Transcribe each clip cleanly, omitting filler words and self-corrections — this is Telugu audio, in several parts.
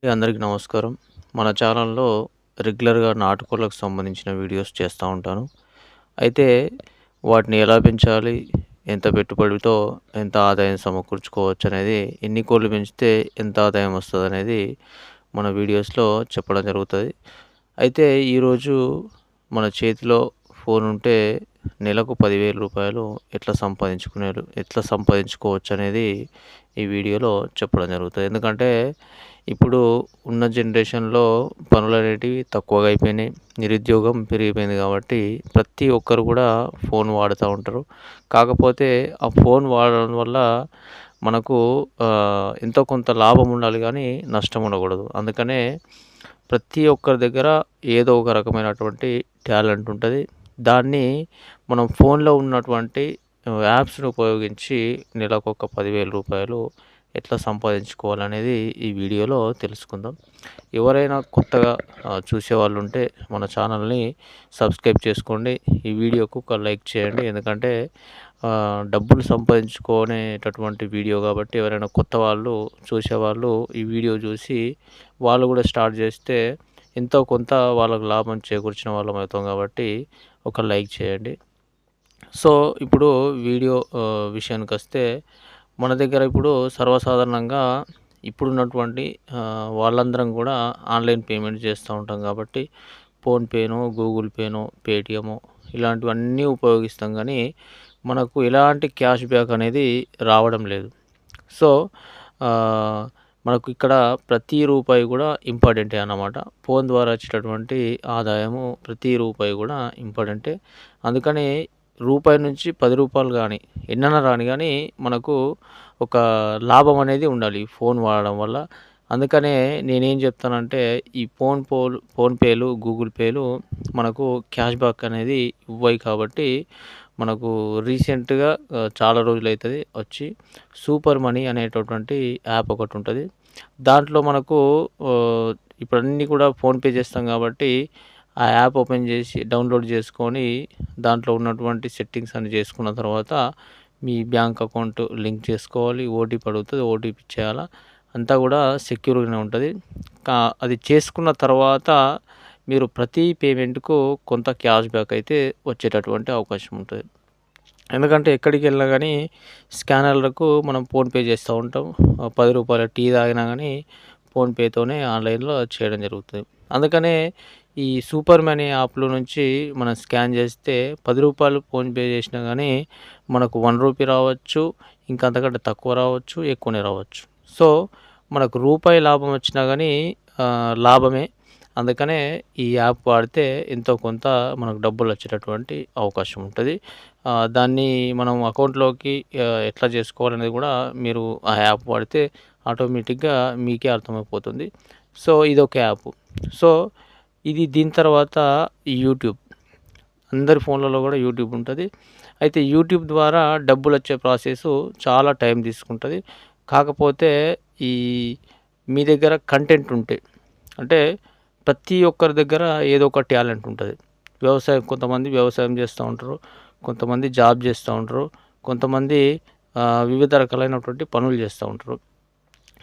అందరికీ నమస్కారం. మన ఛానల్‌లో రెగ్యులర్‌గా నాటుకోళ్ళకు సంబంధించిన వీడియోస్ చేస్తా ఉంటాను. అయితే వాటిని ఎలా పెంచాలి? ఎంత పెట్టుబడితో ఎంత ఆదాయం సమకూర్చుకోవచ్చనేది, ఎన్ని కోళ్ళు పెంచితే ఎంత ఆదాయం వస్తదనేది మన వీడియోస్‌లో చెప్పడం జరుగుతది. అయితే ఈరోజు మన చేతిలో ఫోనుంటే నెలకు రూ. 10,000 ఎట్లా సంపాదించుకోవచ్చనేది ఈ వీడియోలో చెప్పడం జరుగుతది. ఎందుకంటే ఇప్పుడు ఉన్న జనరేషన్‌లో పనులనేటివి తక్కువగా అయిపోయినాయి. నిరుద్యోగం పెరిగిపోయింది కాబట్టి ప్రతి ఒక్కరు కూడా ఫోన్ వాడుతా ఉంటారు. కాకపోతే ఆ ఫోన్ వాడడం వల్ల మనకు ఎంతో కొంత లాభం ఉండాలి గానీ నష్టం ఉండకూడదు. అందుకనే ప్రతి ఒక్కరి దగ్గర ఏదో ఒక రకమైనటువంటి టాలెంట్ ఉంటది. దాన్ని మనం ఫోన్‌లో ఉన్నటువంటి యాప్స్‌ని ఉపయోగించి నెలకొక రూ. 10,000 ఎట్లా సంపాదించుకోవాలనేది ఈ వీడియోలో తెలుసుకుందాం. ఎవరైనా కొత్తగా చూసేవాళ్ళుంటే మన ఛానల్‌ని సబ్స్క్రైబ్ చేసుకోండి. ఈ వీడియోకు ఒక లైక్ చేయండి. ఎందుకంటే డబ్బులు సంపాదించుకునేటటువంటి వీడియో కాబట్టి ఎవరైనా కొత్త వాళ్ళు చూసేవాళ్ళు ఈ వీడియో చూసి వాళ్ళు కూడా స్టార్ట్ చేస్తే ఎంతో కొంత వాళ్ళకు లాభం చేకూర్చిన వాళ్ళం అవుతాం కాబట్టి ఒక లైక్ చేయండి. సో, ఇప్పుడు వీడియో విషయానికొస్తే మన దగ్గర ఇప్పుడు సర్వసాధారణంగా ఇప్పుడున్నటువంటి వాళ్ళందరం కూడా ఆన్‌లైన్ పేమెంట్ చేస్తూ ఉంటాం కాబట్టి ఫోన్‌పేనో, గూగుల్ పేనో, పేటీఎమో ఇలాంటివన్నీ ఉపయోగిస్తాం గానీ మనకు ఎలాంటి క్యాష్ బ్యాక్ అనేది రావడం లేదు. సో, ఆహ్, మనకు ఇక్కడ ప్రతి రూపాయి కూడా ఇంపార్టెంటే అన్నమాట. ఫోన్ ద్వారా వచ్చేటటువంటి ఆదాయము ప్రతి రూపాయి కూడా ఇంపార్టెంటే. అందుకని రూపాయి నుంచి రూ. 10 గానీ, ఎన్నన్నా రాని గానీ మనకు ఒక లాభం అనేది ఉండాలి ఫోన్ వాడడం వల్ల. అందుకనే నేనేం చెప్తానంటే ఈ ఫోన్‌పేలు, గూగుల్ పేలు మనకు క్యాష్ బ్యాక్ అనేది ఇవ్వయి కాబట్టి మనకు రీసెంట్‌గా చాలా రోజులైతది వచ్చి సూపర్ మనీ అనేటటువంటి యాప్ ఒకటుంటది. దాంట్లో మనకు ఇప్పుడు అన్నీ కూడా ఫోన్‌పే చేస్తాం కాబట్టి ఆ యాప్ ఓపెన్ చేసి డౌన్‌లోడ్ చేసుకొని దాంట్లో ఉన్నటువంటి సెట్టింగ్స్ అన్నీ చేసుకున్న తర్వాత మీ బ్యాంక్ అకౌంట్ లింక్ చేసుకోవాలి. ఓటీపీ అడుగుతది. ఓటీపీ ఇచ్చేయాల. అంతా కూడా సెక్యూర్‌గానే ఉంటది. అది చేసుకున్న తర్వాత మీరు ప్రతి పేమెంట్‌కు కొంత క్యాష్ బ్యాక్ అయితే వచ్చేటటువంటి అవకాశం ఉంటది. ఎందుకంటే ఎక్కడికెళ్ళినా గానీ స్కానర్లకు మనం ఫోన్‌పే చేస్తూ ఉంటాం. రూ. 10 టీ తాగినా గానీ ఫోన్‌పేతోనే ఆన్‌లైన్‌లో చేయడం జరుగుతది. అందుకనే ఈ సూపర్ మనీ యాప్‌లో నుంచి మనం స్కాన్ చేస్తే రూ. 10 ఫోన్‌పే చేసినా గానీ మనకు రూ. 1 రావచ్చు. ఇంకా అంతకంటే తక్కువ రావచ్చు. ఎక్కువనే రావచ్చు. సో, మనకు రూపాయి లాభం వచ్చినా గానీ లాభమే. అందుకనే ఈ యాప్ వాడితే ఎంతో కొంత మనకు డబ్బులొచ్చేటటువంటి అవకాశం ఉంటది. దాన్ని మనం అకౌంట్‌లోకి ఎట్లా చేసుకోవాలనేది కూడా మీరు ఆ యాప్ వాడితే ఆటోమేటిక్‌గా మీకే అర్థమైపోతుంది. సో, ఇదొక యాపు. సో, దీని తర్వాత యూట్యూబ్. అందరి ఫోన్‌లలో కూడా యూట్యూబ్ ఉంటది. అయితే యూట్యూబ్ ద్వారా డబ్బులొచ్చే ప్రాసెసు చాలా టైం తీసుకుంటది. కాకపోతే ఈ మీ దగ్గర కంటెంట్ ఉంటే అంటే ప్రతి ఒక్కరి దగ్గర ఏదో ఒక టాలెంట్ ఉంటది. కొంతమంది వ్యవసాయం చేస్తూ ఉంటారు. కొంతమంది జాబ్ చేస్తూ ఉంటారు. కొంతమంది వివిధ రకాలైనటువంటి పనులు చేస్తూ ఉంటారు.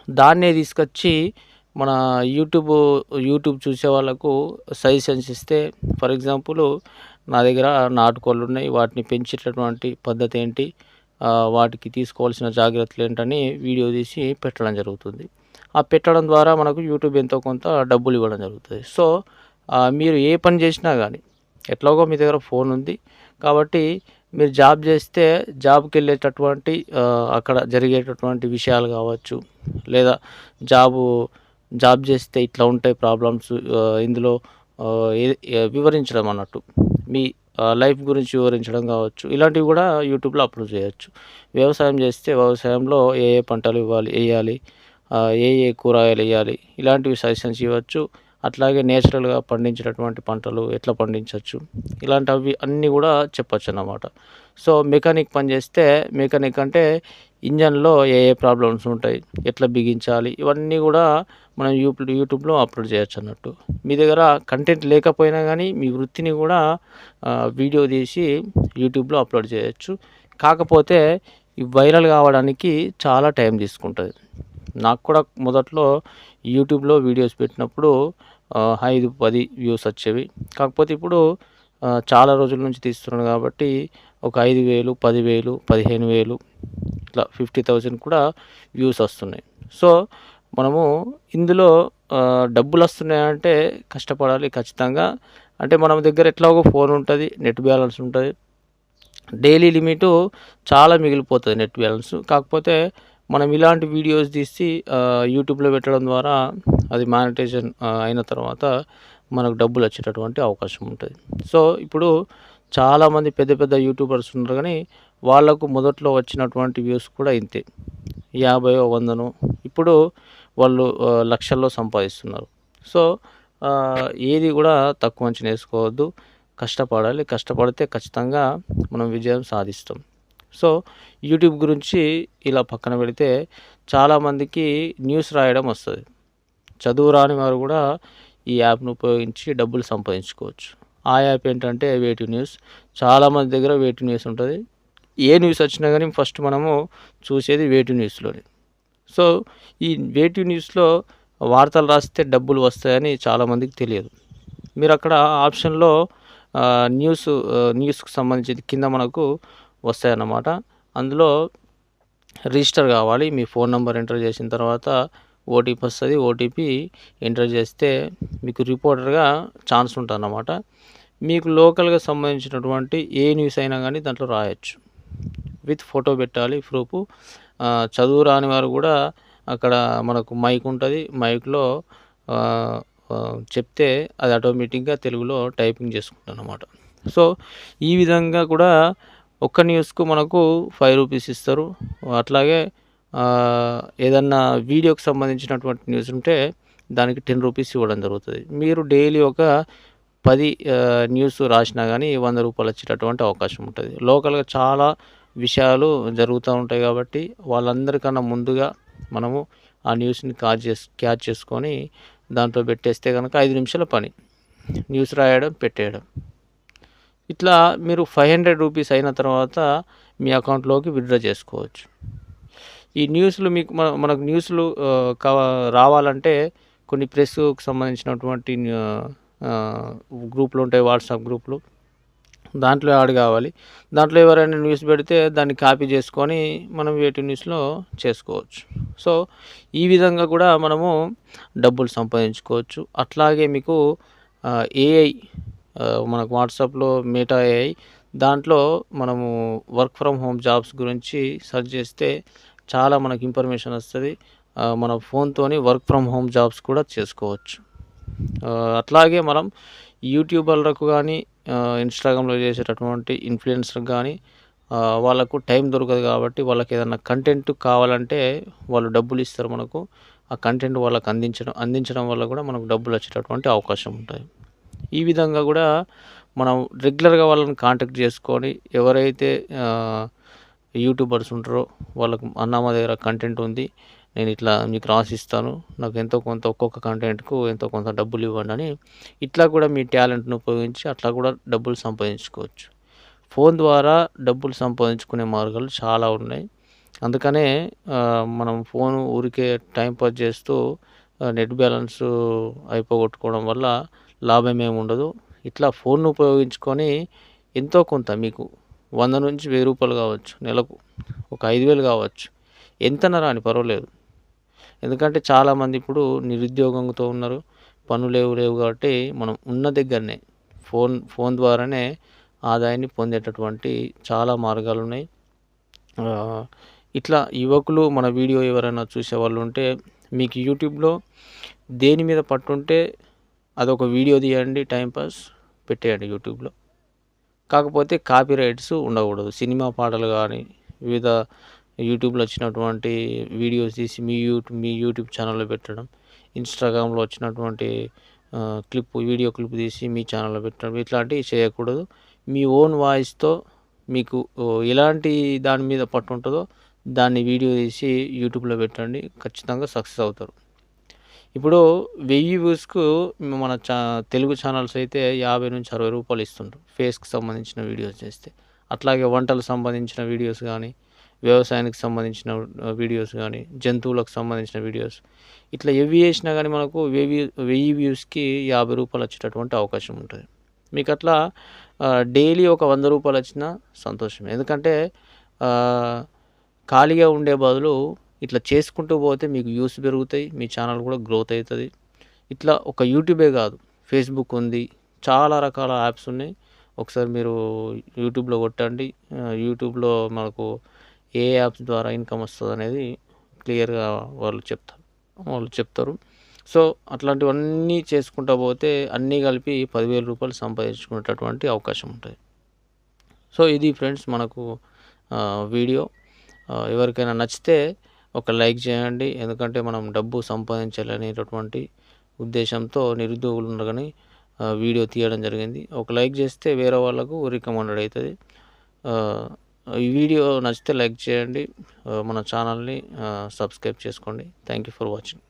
దాన్నే తీసుకొచ్చి మన యూట్యూబ్ చూసే వాళ్ళకు సజెషన్స్ ఇస్తే ఫర్ ఎగ్జాంపుల్ నా దగ్గర నాటుకోళ్ళున్నాయి. వాటిని పెంచేటటువంటి పద్ధతేంటి? వాటికి తీసుకోవాల్సిన జాగ్రత్తలేంటని వీడియో తీసి పెట్టడం జరుగుతుంది. ఆ పెట్టడం ద్వారా మనకు యూట్యూబ్ ఎంతో కొంత డబ్బులివ్వడం జరుగుతది. సో, మీరు ఏ పని చేసినా గానీ ఎట్లాగో మీ దగ్గర ఫోనుంది. కాబట్టి మీరు జాబ్ చేస్తే జాబ్‌కెళ్ళేటటువంటి అక్కడ జరిగేటటువంటి విషయాలు కావచ్చు, లేదా జాబ్ చేస్తే ఇట్లా ఉంటాయి ప్రాబ్లమ్స్ ఇందులో వివరించడం అన్నట్టు. మీ లైఫ్ గురించి వివరించడం కావచ్చు. ఇలాంటివి కూడా యూట్యూబ్‌లో అప్‌లోడ్ చేయొచ్చు. వ్యవసాయం చేస్తే వ్యవసాయంలో ఏ ఏ పంటలు ఎయ్యాలి, ఏ ఏ కూరగాయలెయ్యాలి ఇలాంటివి సజెషన్స్ ఇవ్వచ్చు. అట్లాగే నేచురల్‌గా పండించేటటువంటి పంటలు ఎట్లా పండించొచ్చు, ఇలాంటివి అన్నీ కూడా చెప్పొచ్చన్నమాట. సో, మెకానిక్ పని చేస్తే మెకానిక్ అంటే ఇంజన్‌లో ఏ ఏ ప్రాబ్లమ్స్ ఉంటాయి, ఎట్లా బిగించాలి ఇవన్నీ కూడా మనం యూట్యూబ్‌లో అప్‌లోడ్ చేయొచ్చన్నట్టు. మీ దగ్గర కంటెంట్ లేకపోయినా గానీ మీ వృత్తిని కూడా వీడియో తీసి యూట్యూబ్‌లో అప్‌లోడ్ చేయొచ్చు. కాకపోతే ఈ వైరల్ కావడానికి చాలా టైం తీసుకుంటది. నాకు కూడా మొదట్లో యూట్యూబ్‌లో వీడియోస్ పెట్టినప్పుడు 5, 10 వ్యూస్ వచ్చేవి. కాకపోతే ఇప్పుడు చాలా రోజుల నుంచి తీస్తున్నాను కాబట్టి ఒక 5,000, 10,000, 15,000 ఇట్లా 50,000 కూడా వ్యూస్ వస్తున్నాయి. సో, మనము ఇందులో డబ్బులొస్తున్నాయంటే కష్టపడాలి ఖచ్చితంగా. అంటే మన దగ్గర ఎట్లాగో ఫోన్ ఉంటది, నెట్ బ్యాలెన్స్ ఉంటది. డైలీ లిమిటు చాలా మిగిలిపోతది నెట్ బ్యాలెన్స్. కాకపోతే మనం ఇలాంటి వీడియోస్ తీసి యూట్యూబ్‌లో పెట్టడం ద్వారా అది మానిటైజేషన్ అయిన తర్వాత మనకు డబ్బులొచ్చేటటువంటి అవకాశం ఉంటది. సో, ఇప్పుడు చాలామంది పెద్ద పెద్ద యూట్యూబర్స్ ఉన్నారు గానీ, వాళ్ళకు మొదట్లో వచ్చినటువంటి వ్యూస్ కూడా ఇంతే. 50 100 ఇప్పుడు వాళ్ళు లక్షల్లో సంపాదిస్తున్నారు. సో, ఏది గూడా తక్కువ అంచనా ఏసుకోవద్దు. కష్టపడాలి. కష్టపడితే ఖచ్చితంగా మనం విజయం సాధిస్తాం. సో, యూట్యూబ్ గురించి ఇలా పక్కన పెడితే చాలామందికి న్యూస్ రాయడం వస్తది. చదువు రాని వారు గూడా ఈ యాప్‌ను ఉపయోగించి డబ్బులు సంపాదించుకోవచ్చు. ఆ యాప్ ఏంటంటే వేటు న్యూస్. చాలామంది దగ్గర వేటు న్యూస్ ఉంటది. ఏ న్యూస్ వచ్చినా గానీ ఫస్ట్ మనము చూసేది వేటు న్యూస్‌లోనే. సో, ఈ వేటు న్యూస్‌లో వార్తలు రాస్తే డబ్బులు వస్తాయని చాలామందికి తెలియదు. మీరక్కడ ఆప్షన్‌లో న్యూస్‌కి సంబంధించింది కింద మనకు వస్తాయన్నమాట. అందులో రిజిస్టర్ కావాలి. మీ ఫోన్ నంబర్ ఎంటర్ చేసిన తర్వాత ఓటీపీ వస్తది. ఓటీపీ ఎంటర్ చేస్తే మీకు రిపోర్టర్‌గా ఛాన్స్ ఉంటదన్నమాట. మీకు లోకల్‌గా సంబంధించినటువంటి ఏ న్యూస్ అయినా గానీ దాంట్లో రాయొచ్చు. విత్ ఫోటో పెట్టాలి ప్రూఫు. చదువు రాని వారు గూడా అక్కడ మనకు మైక్ ఉంటది. మైక్‌లో ఆహ్, చెప్తే అది ఆటోమేటిక్‌గా తెలుగులో టైపింగ్ చేసుకుంటదన్నమాట. సో, ఈ విధంగా కూడా ఒక్క న్యూస్‌కు మనకు రూ. 5 ఇస్తారు. అట్లాగే ఏదన్నా వీడియోకి సంబంధించినటువంటి న్యూస్ ఉంటే దానికి రూ. 10 ఇవ్వడం జరుగుతది. మీరు డైలీ ఒక 10 న్యూస్ రాసినా గానీ రూ. 100 వచ్చేటటువంటి అవకాశం ఉంటది. లోకల్‌గా చాలా విషయాలు జరుగుతా ఉంటాయి కాబట్టి వాళ్ళందరికన్నా ముందుగా మనము ఆ న్యూస్‌ని క్యాచ్ చేసుకొని దాంట్లో పెట్టేస్తే గనక 5 నిమిషాల పని. న్యూస్ రాయడం, పెట్టేయడం. ఇట్లా మీరు రూ. 500 అయిన తర్వాత మీ అకౌంట్‌లోకి విత్‌డ్రా చేసుకోవచ్చు. ఈ న్యూస్‌లు మీకు మనకు న్యూస్‌లు రావాలంటే కొన్ని ప్రెస్‌కు సంబంధించినటువంటి గ్రూప్‌లు ఉంటాయి. వాట్సాప్ గ్రూప్‌లు. దాంట్లో యాడ్ కావాలి. దాంట్లో ఎవరైనా న్యూస్ పెడితే దాన్ని కాపీ చేసుకొని మనం వేటు న్యూస్‌లో చేసుకోవచ్చు. సో, ఈ విధంగా కూడా మనము డబ్బులు సంపాదించుకోవచ్చు. అట్లాగే మీకు ఏఐ మనకు వాట్సాప్‌లో మెటా ఏఐ దాంట్లో మనము వర్క్ ఫ్రమ్ హోమ్ జాబ్స్ గురించి సెర్చ్ చేస్తే చాలా మనకు ఇన్ఫర్మేషన్ వస్తది. మన ఫోన్‌తోని వర్క్ ఫ్రమ్ హోమ్ జాబ్స్ కూడా చేసుకోవచ్చు. అట్లాగే మనం యూట్యూబర్లకు గానీ, ఇన్‌స్టాగ్రామ్‌లో చేసేటటువంటి ఇన్‌ఫ్లుయెన్సర్‌కి గానీ వాళ్ళకు టైం దొరకదు కాబట్టి వాళ్ళకేదన్నా కంటెంట్ కావాలంటే వాళ్ళు డబ్బులిస్తారు మనకు. ఆ కంటెంట్ వాళ్ళకి అందించడం వల్ల కూడా మనకు డబ్బులొచ్చేటటువంటి అవకాశం ఉంటది. ఈ విధంగా గూడా మనం రెగ్యులర్‌గా వాళ్ళని కాంటాక్ట్ చేసుకొని ఎవరైతే యూట్యూబర్స్ ఉంటారో వాళ్ళకు అన్న మా దగ్గర కంటెంట్ ఉంది. నేను ఇట్లా మీకు రాసిస్తాను. నాకు ఎంతో కొంత ఒక్కొక్క కంటెంట్‌కు ఎంతో కొంత డబ్బులివ్వండని ఇట్లా కూడా మీ టాలెంట్‌ని ఉపయోగించి అట్లా కూడా డబ్బులు సంపాదించుకోవచ్చు. ఫోన్ ద్వారా డబ్బులు సంపాదించుకునే మార్గాలు చాలా ఉన్నాయి. అందుకనే మనం ఫోను ఊరికే టైమ్ పాస్ చేస్తూ నెట్ బ్యాలెన్సు అయిపోగొట్టుకోవడం వల్ల లాభమేమి ఉండదు. ఇట్లా ఫోన్‌ను ఉపయోగించుకొని ఎంతో కొంత మీకు 100-1000 కావచ్చు నెలకు. ఒక 5,000 కావచ్చు. ఎంతైనా రాని పర్వాలేదు. ఎందుకంటే చాలామంది ఇప్పుడు నిరుద్యోగంతో ఉన్నారు. లేవు కాబట్టి మనం ఉన్న దగ్గరనే ఫోన్ ద్వారానే ఆదాయాన్ని పొందేటటువంటి చాలా మార్గాలున్నాయి. ఇట్లా యువకులు మన వీడియో ఎవరైనా చూసేవాళ్ళు ఉంటే మీకు యూట్యూబ్‌లో దేని మీద పట్టుంటే అదొక వీడియో తీయండి టైమ్ పాస్ పెట్టేయండి యూట్యూబ్‌లో. కాకపోతే కాపీరైట్స్ ఉండకూడదు. సినిమా పాటలు గానీ, వివిధ యూట్యూబ్‌లో వచ్చినటువంటి వీడియోస్ తీసి మీ యూట్యూబ్ ఛానెల్‌లో పెట్టడం, ఇన్‌స్టాగ్రామ్‌లో వచ్చినటువంటి వీడియో క్లిప్ తీసి మీ ఛానెల్‌లో పెట్టడం ఇట్లాంటివి చేయకూడదు. మీ ఓన్ వాయిస్‌తో మీకు ఎలాంటి దాని మీద పట్టుంటదో దాన్ని వీడియో తీసి యూట్యూబ్‌లో పెట్టండి. ఖచ్చితంగా సక్సెస్ అవుతారు. ఇప్పుడు 1000 వ్యూస్‌కు మన తెలుగు ఛానెల్స్ అయితే రూ. 50-60 ఇస్తుండ్రు. ఫేస్‌కి సంబంధించిన వీడియోస్ చేస్తే. అట్లాగే వంటలకు సంబంధించిన వీడియోస్ గానీ, వ్యవసాయానికి సంబంధించిన వీడియోస్ గానీ, జంతువులకు సంబంధించిన వీడియోస్ ఇట్లా ఏవి చేసినా గానీ మనకు 1000 వ్యూస్‌కి రూ. 50 వచ్చేటటువంటి అవకాశం ఉంటది. మీకట్లా డైలీ ఒక రూ. 100 వచ్చినా సంతోషమే. ఎందుకంటే ఖాళీగా ఉండే బదులు ఇట్లా చేసుకుంటూ పోతే మీకు వ్యూస్ పెరుగుతాయి. మీ ఛానల్ కూడా గ్రోత్ అయితది. ఇట్లా ఒక యూట్యూబే కాదు, ఫేస్‌బుక్ ఉంది. చాలా రకాల యాప్స్ ఉన్నాయి. ఒకసారి మీరు యూట్యూబ్‌లో కొట్టండి. యూట్యూబ్‌లో మనకు ఏ యాప్స్ ద్వారా ఇన్‌కమ్ వస్తదనేది క్లియర్‌గా వాళ్ళు చెప్తారు. సో, అట్లాంటివన్నీ చేసుకుంటా పోతే అన్నీ కలిపి రూ. 10,000 సంపాదించుకునేటటువంటి అవకాశం ఉంటది. సో, ఇది ఫ్రెండ్స్ మనకు వీడియో. ఎవరికైనా నచ్చితే ఒక లైక్ చేయండి. ఎందుకంటే మనం డబ్బు సంపాదించాలనేటటువంటి ఉద్దేశంతో నిరుద్యోగులు ఉండగానే వీడియో తీయడం జరిగింది. ఒక లైక్ చేస్తే వేరే వాళ్ళకు రికమెండెడ్ అయితది. ఈ వీడియో నచ్చితే లైక్ చేయండి. మన ఛానల్‌ని సబ్స్క్రైబ్ చేసుకోండి. Thank you for watching.